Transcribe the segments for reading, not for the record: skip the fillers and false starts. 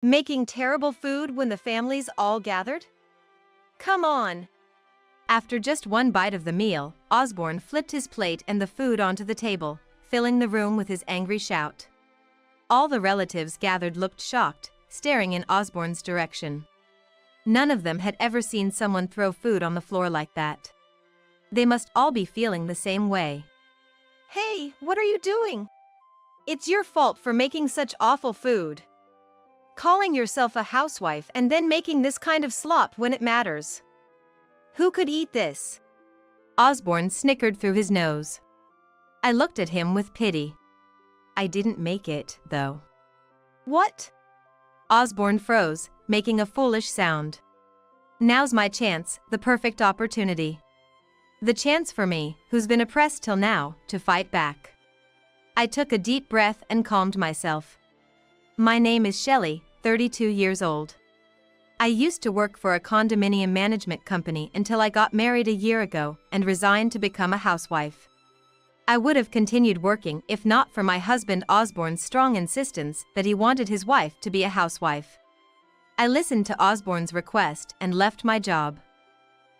Making terrible food when the family's all gathered? Come on. After just one bite of the meal, Osborne flipped his plate and the food onto the table, filling the room with his angry shout. All the relatives gathered looked shocked, staring in Osborne's direction. None of them had ever seen someone throw food on the floor like that. They must all be feeling the same way. Hey, what are you doing? It's your fault for making such awful food. Calling yourself a housewife and then making this kind of slop when it matters. Who could eat this? Osborne snickered through his nose. I looked at him with pity. I didn't make it, though. What? Osborne froze, making a foolish sound. Now's my chance, the perfect opportunity. The chance for me, who's been oppressed till now, to fight back. I took a deep breath and calmed myself. My name is Shelley, 32 years old. I used to work for a condominium management company until I got married a year ago and resigned to become a housewife. I would have continued working if not for my husband Osborne's strong insistence that he wanted his wife to be a housewife. I listened to Osborne's request and left my job.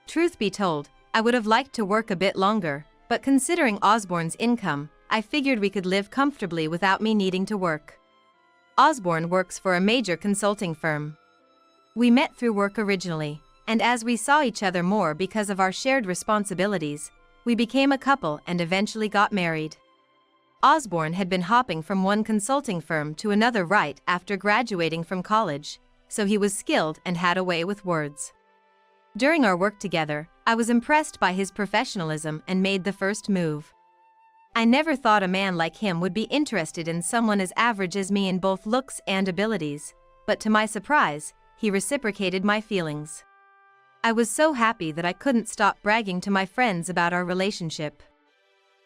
Truth be told, I would have liked to work a bit longer, but considering Osborne's income, I figured we could live comfortably without me needing to work. Osborne works for a major consulting firm. We met through work originally, and as we saw each other more because of our shared responsibilities, we became a couple and eventually got married. Osborne had been hopping from one consulting firm to another right after graduating from college, so he was skilled and had a way with words. During our work together, I was impressed by his professionalism and made the first move. I never thought a man like him would be interested in someone as average as me in both looks and abilities, but to my surprise, he reciprocated my feelings. I was so happy that I couldn't stop bragging to my friends about our relationship.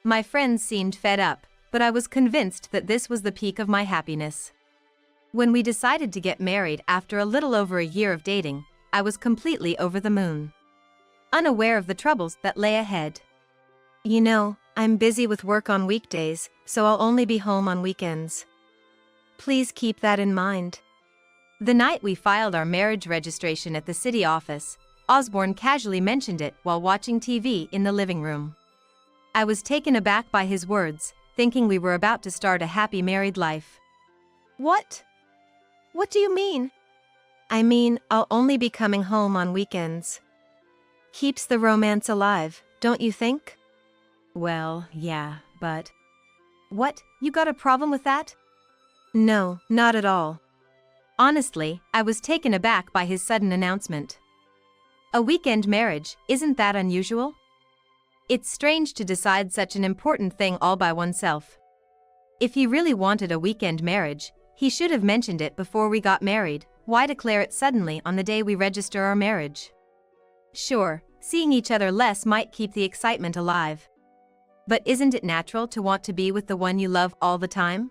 My friends seemed fed up, but I was convinced that this was the peak of my happiness. When we decided to get married after a little over a year of dating, I was completely over the moon. Unaware of the troubles that lay ahead. You know, I'm busy with work on weekdays, so I'll only be home on weekends. Please keep that in mind. The night we filed our marriage registration at the city office, Osborne casually mentioned it while watching TV in the living room. I was taken aback by his words, thinking we were about to start a happy married life. What? What do you mean? I mean, I'll only be coming home on weekends. Keeps the romance alive, don't you think? Well, yeah, but... What, you got a problem with that? No, not at all. Honestly, I was taken aback by his sudden announcement. A weekend marriage, isn't that unusual? It's strange to decide such an important thing all by oneself. If he really wanted a weekend marriage, he should have mentioned it before we got married. Why declare it suddenly on the day we register our marriage? Sure, seeing each other less might keep the excitement alive. But isn't it natural to want to be with the one you love all the time?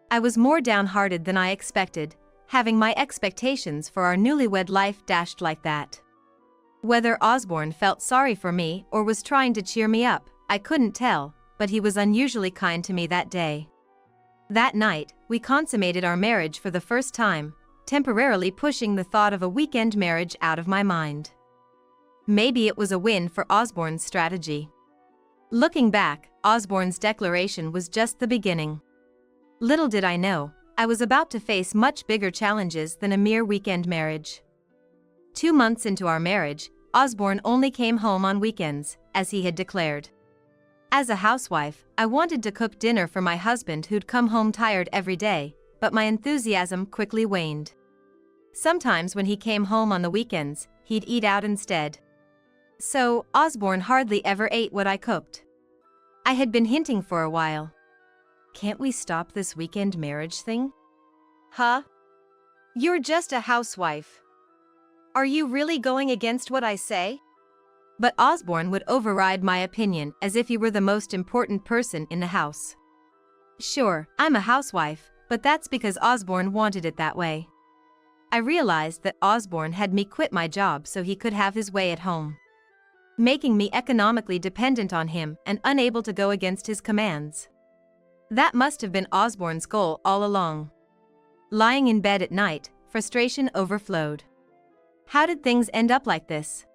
I was more downhearted than I expected, having my expectations for our newlywed life dashed like that. Whether Osborne felt sorry for me or was trying to cheer me up, I couldn't tell, but he was unusually kind to me that day. That night, we consummated our marriage for the first time, temporarily pushing the thought of a weekend marriage out of my mind. Maybe it was a win for Osborne's strategy. Looking back, Osborne's declaration was just the beginning. Little did I know, I was about to face much bigger challenges than a mere weekend marriage. 2 months into our marriage, Osborne only came home on weekends, as he had declared. As a housewife, I wanted to cook dinner for my husband who'd come home tired every day, but my enthusiasm quickly waned. Sometimes when he came home on the weekends, he'd eat out instead. So, Osborne hardly ever ate what I cooked. I had been hinting for a while. Can't we stop this weekend marriage thing? Huh? You're just a housewife. Are you really going against what I say? But Osborne would override my opinion as if he were the most important person in the house. Sure, I'm a housewife, but that's because Osborne wanted it that way. I realized that Osborne had me quit my job so he could have his way at home, making me economically dependent on him and unable to go against his commands. That must have been Osborne's goal all along. Lying in bed at night, frustration overflowed. How did things end up like this?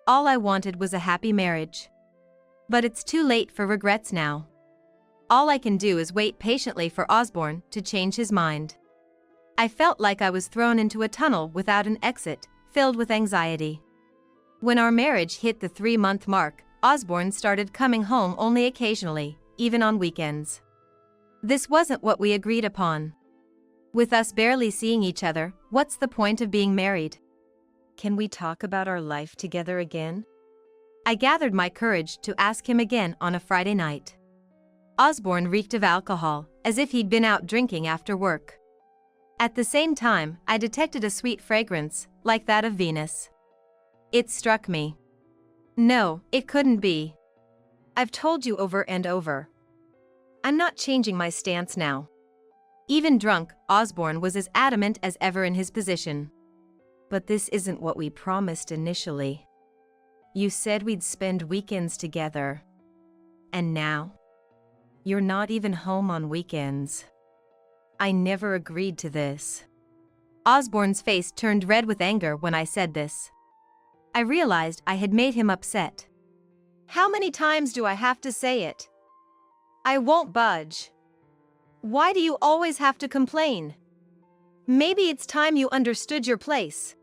All I wanted was a happy marriage. But it's too late for regrets now. All I can do is wait patiently for Osborne to change his mind. I felt like I was thrown into a tunnel without an exit, filled with anxiety. When our marriage hit the 3-month mark, Osborne started coming home only occasionally, even on weekends. This wasn't what we agreed upon. With us barely seeing each other, what's the point of being married? Can we talk about our life together again? I gathered my courage to ask him again on a Friday night. Osborne reeked of alcohol, as if he'd been out drinking after work. At the same time, I detected a sweet fragrance, like that of Venus. It struck me. No, it couldn't be. I've told you over and over. I'm not changing my stance now. Even drunk, Osborne was as adamant as ever in his position. But this isn't what we promised initially. You said we'd spend weekends together. And now? You're not even home on weekends. I never agreed to this. Osborne's face turned red with anger when I said this. I realized I had made him upset. How many times do I have to say it? I won't budge. Why do you always have to complain? Maybe it's time you understood your place.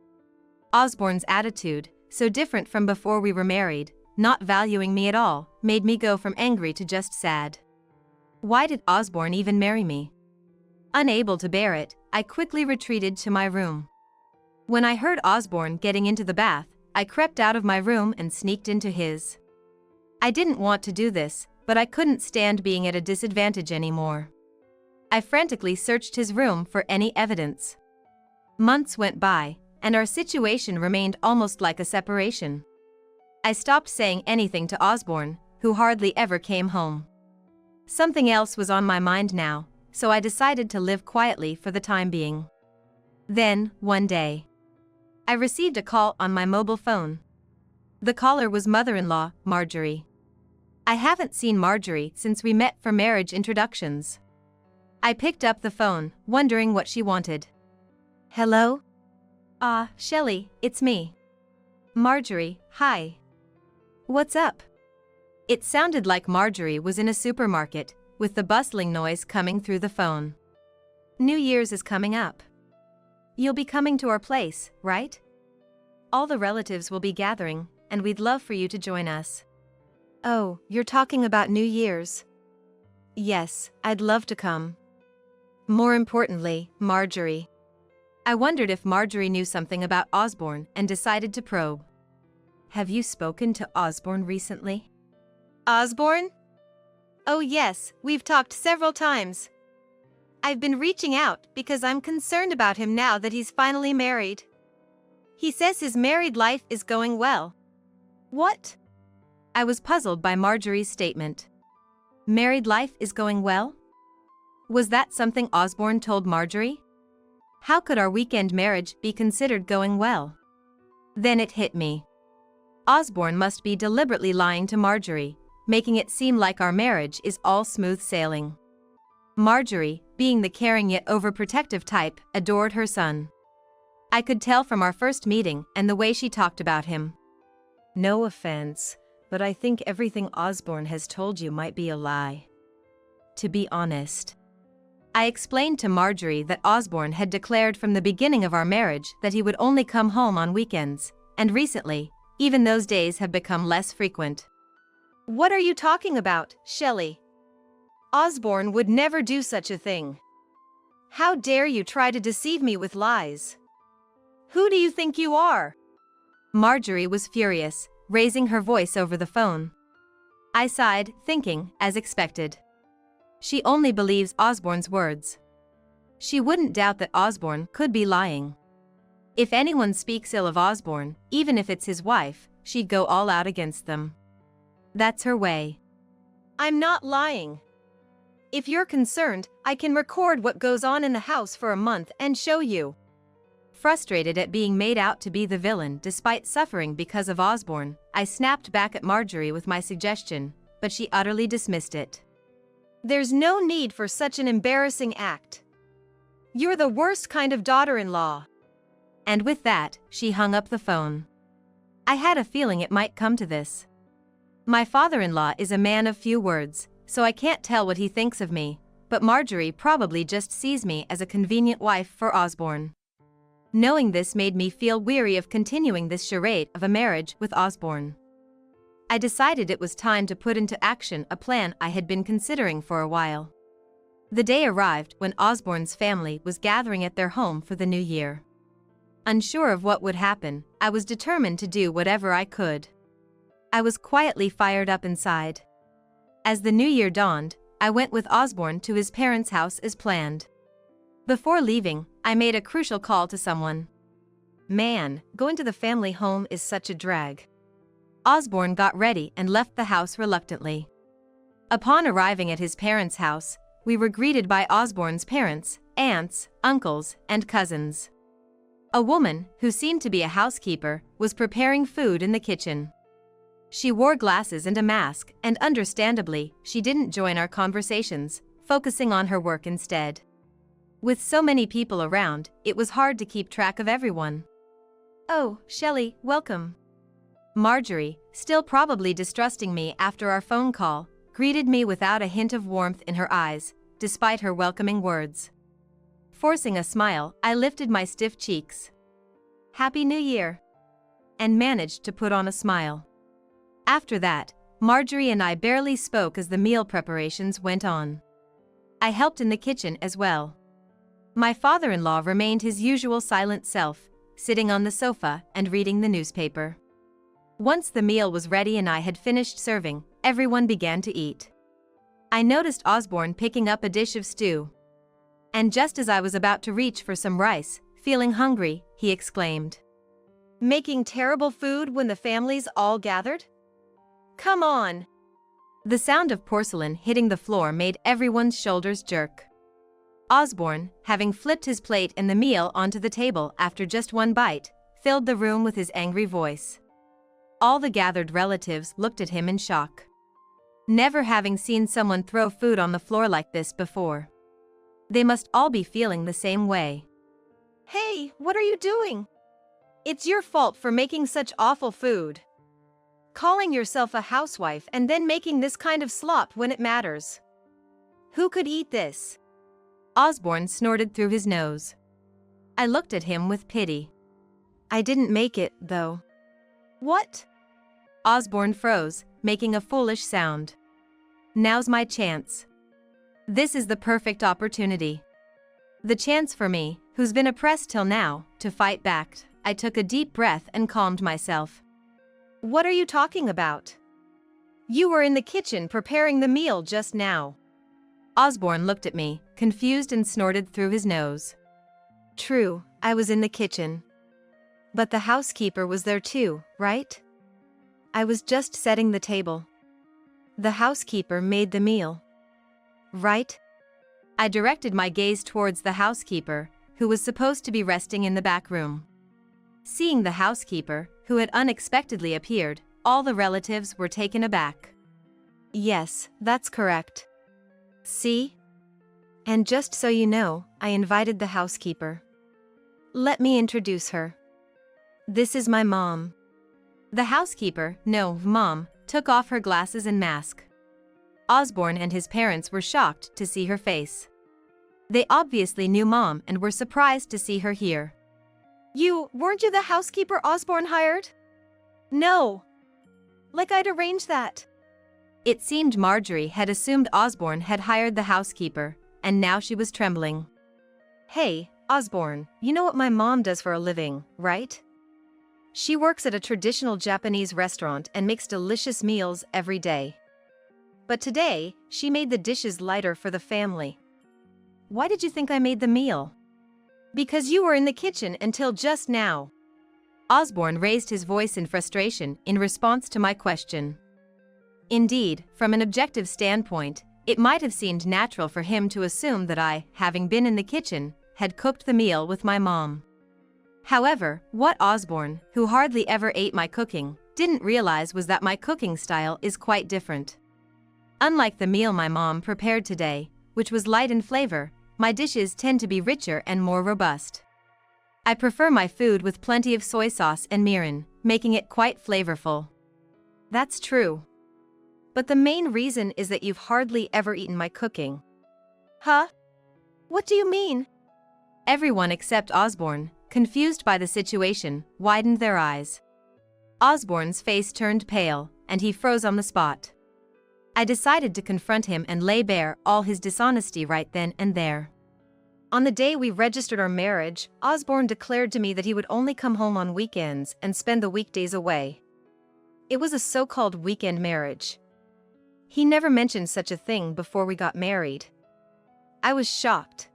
Osborne's attitude, so different from before we were married, not valuing me at all, made me go from angry to just sad. Why did Osborne even marry me? Unable to bear it, I quickly retreated to my room. When I heard Osborne getting into the bath, I crept out of my room and sneaked into his. I didn't want to do this, but I couldn't stand being at a disadvantage anymore. I frantically searched his room for any evidence. Months went by, and our situation remained almost like a separation. I stopped saying anything to Osborne, who hardly ever came home. Something else was on my mind now, so I decided to live quietly for the time being. Then, one day, I received a call on my mobile phone. The caller was mother-in-law, Marjorie. I haven't seen Marjorie since we met for marriage introductions. I picked up the phone, wondering what she wanted. Hello? Shelley, it's me. Marjorie, hi. What's up? It sounded like Marjorie was in a supermarket, with the bustling noise coming through the phone. New Year's is coming up. You'll be coming to our place, right? All the relatives will be gathering, and we'd love for you to join us. Oh, you're talking about New Year's? Yes, I'd love to come. More importantly, Marjorie. I wondered if Marjorie knew something about Osborne and decided to probe. Have you spoken to Osborne recently? Osborne? Oh yes, we've talked several times. I've been reaching out because I'm concerned about him now that he's finally married. He says his married life is going well. What? I was puzzled by Marjorie's statement. Married life is going well? Was that something Osborne told Marjorie? How could our weekend marriage be considered going well? Then it hit me. Osborne must be deliberately lying to Marjorie, making it seem like our marriage is all smooth sailing. Marjorie, being the caring yet overprotective type, adored her son. I could tell from our first meeting and the way she talked about him. No offense, but I think everything Osborne has told you might be a lie. To be honest. I explained to Marjorie that Osborne had declared from the beginning of our marriage that he would only come home on weekends, and recently, even those days have become less frequent. What are you talking about, Shelley? Osborne would never do such a thing. How dare you try to deceive me with lies? Who do you think you are? Marjorie was furious, raising her voice over the phone. I sighed, thinking, as expected. She only believes Osborne's words. She wouldn't doubt that Osborne could be lying. If anyone speaks ill of Osborne, even if it's his wife, she'd go all out against them. That's her way. I'm not lying. If you're concerned, I can record what goes on in the house for a month and show you. Frustrated at being made out to be the villain despite suffering because of Osborne, I snapped back at Marjorie with my suggestion, but she utterly dismissed it. There's no need for such an embarrassing act. You're the worst kind of daughter-in-law." And with that, she hung up the phone. I had a feeling it might come to this. My father-in-law is a man of few words, so I can't tell what he thinks of me, but Marjorie probably just sees me as a convenient wife for Osborne. Knowing this made me feel weary of continuing this charade of a marriage with Osborne. I decided it was time to put into action a plan I had been considering for a while. The day arrived when Osborne's family was gathering at their home for the new year. Unsure of what would happen, I was determined to do whatever I could. I was quietly fired up inside. As the new year dawned, I went with Osborne to his parents' house as planned. Before leaving, I made a crucial call to someone. "Man, going to the family home is such a drag." Osborne got ready and left the house reluctantly. Upon arriving at his parents' house, we were greeted by Osborne's parents, aunts, uncles, and cousins. A woman, who seemed to be a housekeeper, was preparing food in the kitchen. She wore glasses and a mask, and understandably, she didn't join our conversations, focusing on her work instead. With so many people around, it was hard to keep track of everyone. "Oh, Shelley, welcome." Marjorie, still probably distrusting me after our phone call, greeted me without a hint of warmth in her eyes, despite her welcoming words. Forcing a smile, I lifted my stiff cheeks. "Happy New Year," and managed to put on a smile. After that, Marjorie and I barely spoke as the meal preparations went on. I helped in the kitchen as well. My father-in-law remained his usual silent self, sitting on the sofa and reading the newspaper. Once the meal was ready and I had finished serving, everyone began to eat. I noticed Osborne picking up a dish of stew. And just as I was about to reach for some rice, feeling hungry, he exclaimed, "Making terrible food when the family's all gathered? Come on!" The sound of porcelain hitting the floor made everyone's shoulders jerk. Osborne, having flipped his plate and the meal onto the table after just one bite, filled the room with his angry voice. All the gathered relatives looked at him in shock, never having seen someone throw food on the floor like this before. They must all be feeling the same way. "Hey, what are you doing? It's your fault for making such awful food. Calling yourself a housewife and then making this kind of slop when it matters. Who could eat this?" Osborne snorted through his nose. I looked at him with pity. "I didn't make it, though." "What?" Osborne froze, making a foolish sound. "Now's my chance. This is the perfect opportunity. The chance for me, who's been oppressed till now, to fight back." I took a deep breath and calmed myself. "What are you talking about? You were in the kitchen preparing the meal just now." Osborne looked at me, confused, and snorted through his nose. "True, I was in the kitchen. But the housekeeper was there too, right? I was just setting the table. The housekeeper made the meal. Right?" I directed my gaze towards the housekeeper, who was supposed to be resting in the back room. Seeing the housekeeper, who had unexpectedly appeared, all the relatives were taken aback. "Yes, that's correct. See? And just so you know, I invited the housekeeper. Let me introduce her. This is my mom." The housekeeper, no, mom, took off her glasses and mask. Osborne and his parents were shocked to see her face. They obviously knew Mom and were surprised to see her here. Weren't you the housekeeper Osborne hired?" "No. Like I'd arranged that." It seemed Marjorie had assumed Osborne had hired the housekeeper, and now she was trembling. "Hey, Osborne, you know what my mom does for a living, right? She works at a traditional Japanese restaurant and makes delicious meals every day. But today, she made the dishes lighter for the family." "Why did you think I made the meal?" "Because you were in the kitchen until just now." Osborne raised his voice in frustration in response to my question. Indeed, from an objective standpoint, it might have seemed natural for him to assume that I, having been in the kitchen, had cooked the meal with my mom. However, what Osborne, who hardly ever ate my cooking, didn't realize was that my cooking style is quite different. Unlike the meal my mom prepared today, which was light in flavor, my dishes tend to be richer and more robust. I prefer my food with plenty of soy sauce and mirin, making it quite flavorful. That's true. But the main reason is that you've hardly ever eaten my cooking. Huh? What do you mean? Everyone except Osborne, confused by the situation, widened their eyes. Osborne's face turned pale, and he froze on the spot. I decided to confront him and lay bare all his dishonesty right then and there. On the day we registered our marriage, Osborne declared to me that he would only come home on weekends and spend the weekdays away. It was a so-called weekend marriage. He never mentioned such a thing before we got married. I was shocked.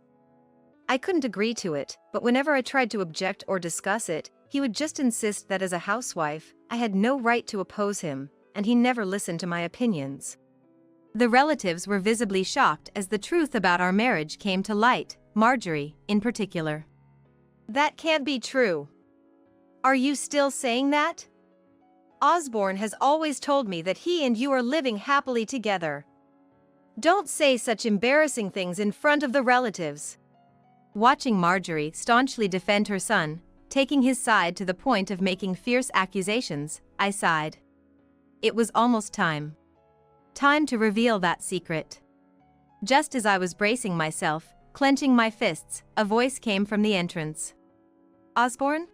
I couldn't agree to it, but whenever I tried to object or discuss it, he would just insist that as a housewife, I had no right to oppose him, and he never listened to my opinions. The relatives were visibly shocked as the truth about our marriage came to light, Marjorie, in particular. That can't be true. Are you still saying that? Osborne has always told me that he and you are living happily together. Don't say such embarrassing things in front of the relatives. Watching Marjorie staunchly defend her son, taking his side to the point of making fierce accusations, I sighed. It was almost time. Time to reveal that secret. Just as I was bracing myself, clenching my fists, a voice came from the entrance. Osborne?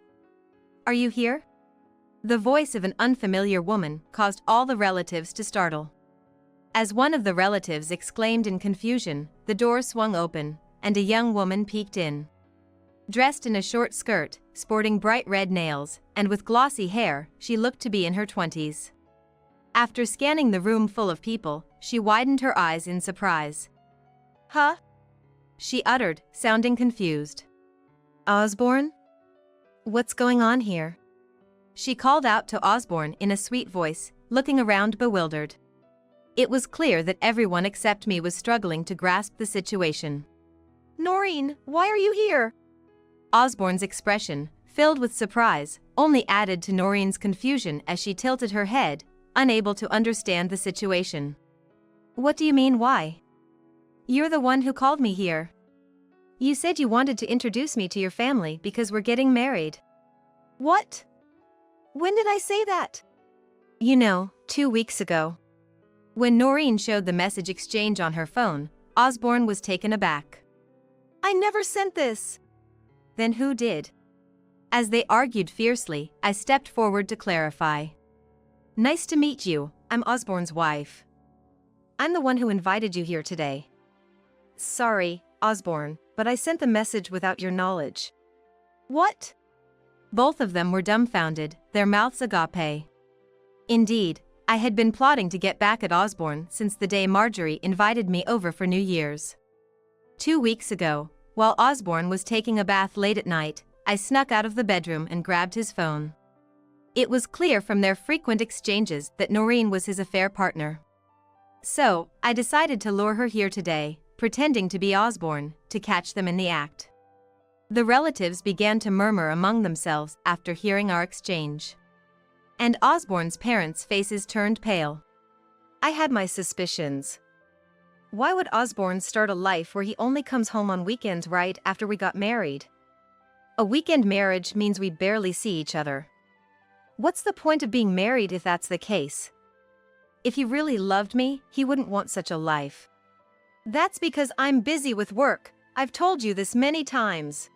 Are you here? The voice of an unfamiliar woman caused all the relatives to startle. As one of the relatives exclaimed in confusion, the door swung open, and a young woman peeked in. Dressed in a short skirt, sporting bright red nails, and with glossy hair, she looked to be in her 20s. After scanning the room full of people, she widened her eyes in surprise. Huh? She uttered, sounding confused. Osborne? What's going on here? She called out to Osborne in a sweet voice, looking around bewildered. It was clear that everyone except me was struggling to grasp the situation. Noreen, why are you here? Osborne's expression, filled with surprise, only added to Noreen's confusion as she tilted her head, unable to understand the situation. What do you mean, why? You're the one who called me here. You said you wanted to introduce me to your family because we're getting married. What? When did I say that? 2 weeks ago. When Noreen showed the message exchange on her phone, Osborne was taken aback. I never sent this. Then who did? As they argued fiercely, I stepped forward to clarify. Nice to meet you, I'm Osborne's wife. I'm the one who invited you here today. Sorry, Osborne, but I sent the message without your knowledge. What? Both of them were dumbfounded, their mouths agape. Indeed, I had been plotting to get back at Osborne since the day Marjorie invited me over for New Year's. 2 weeks ago, while Osborne was taking a bath late at night, I snuck out of the bedroom and grabbed his phone. It was clear from their frequent exchanges that Noreen was his affair partner. So, I decided to lure her here today, pretending to be Osborne, to catch them in the act. The relatives began to murmur among themselves after hearing our exchange. And Osborne's parents' faces turned pale. I had my suspicions. Why would Osborne start a life where he only comes home on weekends right after we got married? A weekend marriage means we barely see each other. What's the point of being married if that's the case? If he really loved me, he wouldn't want such a life. That's because I'm busy with work. I've told you this many times.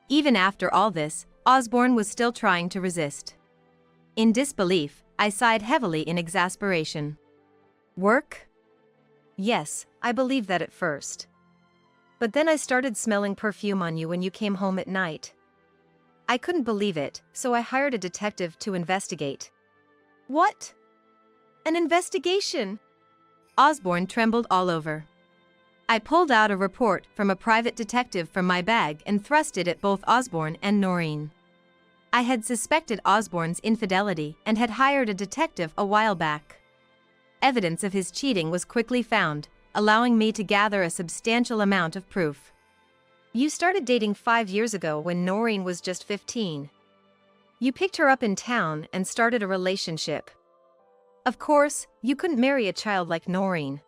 Even after all this, Osborne was still trying to resist. In disbelief, I sighed heavily in exasperation. Work? Yes, I believed that at first. But then I started smelling perfume on you when you came home at night. I couldn't believe it, so I hired a detective to investigate. What? An investigation? Osborne trembled all over. I pulled out a report from a private detective from my bag and thrust it at both Osborne and Noreen. I had suspected Osborne's infidelity and had hired a detective a while back. Evidence of his cheating was quickly found, allowing me to gather a substantial amount of proof. You started dating 5 years ago when Noreen was just 15. You picked her up in town and started a relationship. Of course, you couldn't marry a child like Noreen.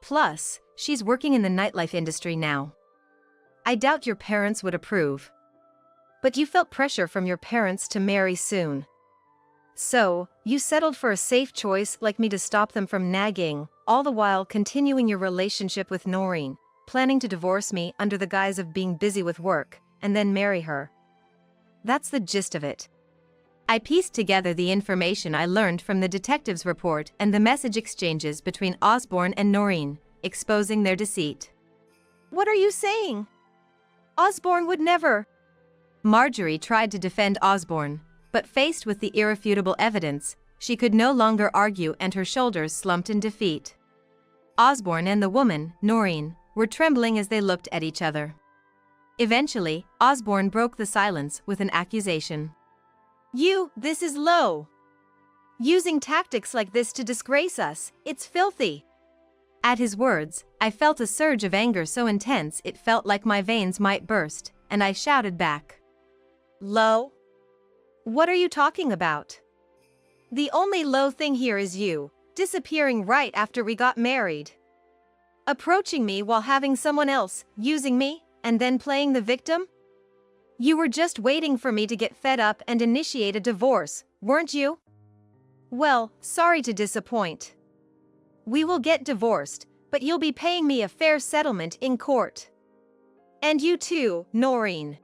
Plus, she's working in the nightlife industry now. I doubt your parents would approve. But you felt pressure from your parents to marry soon. So, you settled for a safe choice like me to stop them from nagging, all the while continuing your relationship with Noreen, planning to divorce me under the guise of being busy with work, and then marry her. That's the gist of it. I pieced together the information I learned from the detective's report and the message exchanges between Osborne and Noreen, exposing their deceit. What are you saying? Osborne would never. Marjorie tried to defend Osborne, but faced with the irrefutable evidence, she could no longer argue and her shoulders slumped in defeat. Osborne and the woman, Noreen, were trembling as they looked at each other. Eventually, Osborne broke the silence with an accusation. This is low. Using tactics like this to disgrace us, it's filthy. At his words, I felt a surge of anger so intense it felt like my veins might burst, and I shouted back. Low? What are you talking about? The only low thing here is you, disappearing right after we got married. Approaching me while having someone else, using me, and then playing the victim? You were just waiting for me to get fed up and initiate a divorce, weren't you? Well, sorry to disappoint. We will get divorced, but you'll be paying me a fair settlement in court. And you too, Noreen.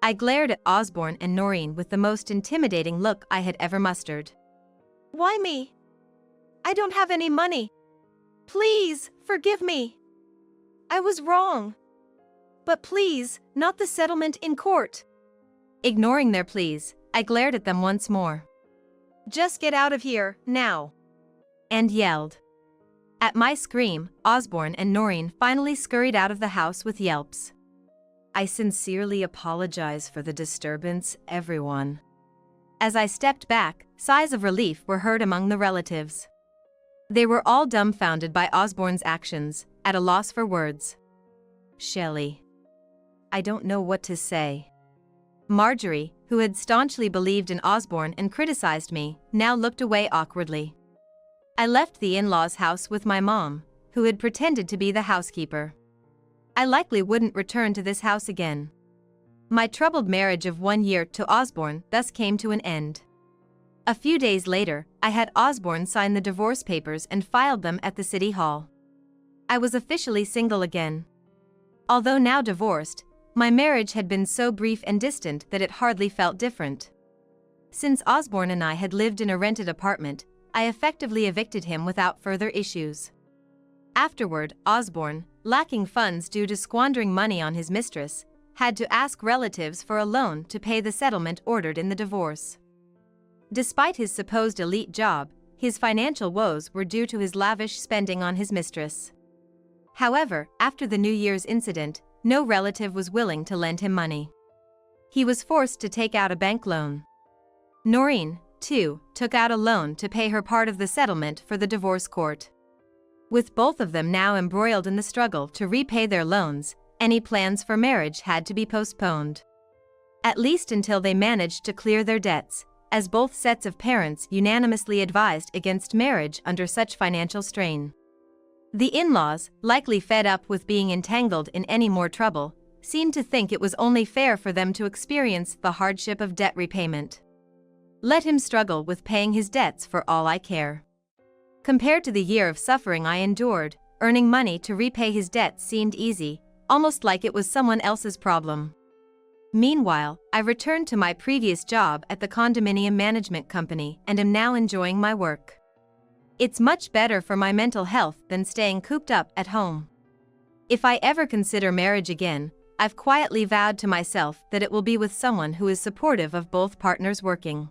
I glared at Osborne and Noreen with the most intimidating look I had ever mustered. Why me? I don't have any money. Please, forgive me. I was wrong. But please, not the settlement in court. Ignoring their pleas, I glared at them once more. Just get out of here, now. And yelled. At my scream, Osborne and Noreen finally scurried out of the house with yelps. I sincerely apologize for the disturbance, everyone. As I stepped back, sighs of relief were heard among the relatives. They were all dumbfounded by Osborne's actions, at a loss for words. Shelley. I don't know what to say. Marjorie, who had staunchly believed in Osborne and criticized me, now looked away awkwardly. I left the in-laws' house with my mom, who had pretended to be the housekeeper. I likely wouldn't return to this house again. My troubled marriage of 1 year to Osborne thus came to an end. A few days later, I had Osborne sign the divorce papers and filed them at the city hall. I was officially single again. Although now divorced, my marriage had been so brief and distant that it hardly felt different. Since Osborne and I had lived in a rented apartment, I effectively evicted him without further issues. Afterward, Osborne, lacking funds due to squandering money on his mistress, had to ask relatives for a loan to pay the settlement ordered in the divorce. Despite his supposed elite job, his financial woes were due to his lavish spending on his mistress. However, after the New Year's incident, no relative was willing to lend him money. He was forced to take out a bank loan. Noreen, too, took out a loan to pay her part of the settlement for the divorce court. With both of them now embroiled in the struggle to repay their loans, any plans for marriage had to be postponed. At least until they managed to clear their debts, as both sets of parents unanimously advised against marriage under such financial strain. The in-laws, likely fed up with being entangled in any more trouble, seemed to think it was only fair for them to experience the hardship of debt repayment. Let him struggle with paying his debts for all I care. Compared to the year of suffering I endured, earning money to repay his debts seemed easy, almost like it was someone else's problem. Meanwhile, I returned to my previous job at the condominium management company and am now enjoying my work. It's much better for my mental health than staying cooped up at home. If I ever consider marriage again, I've quietly vowed to myself that it will be with someone who is supportive of both partners working.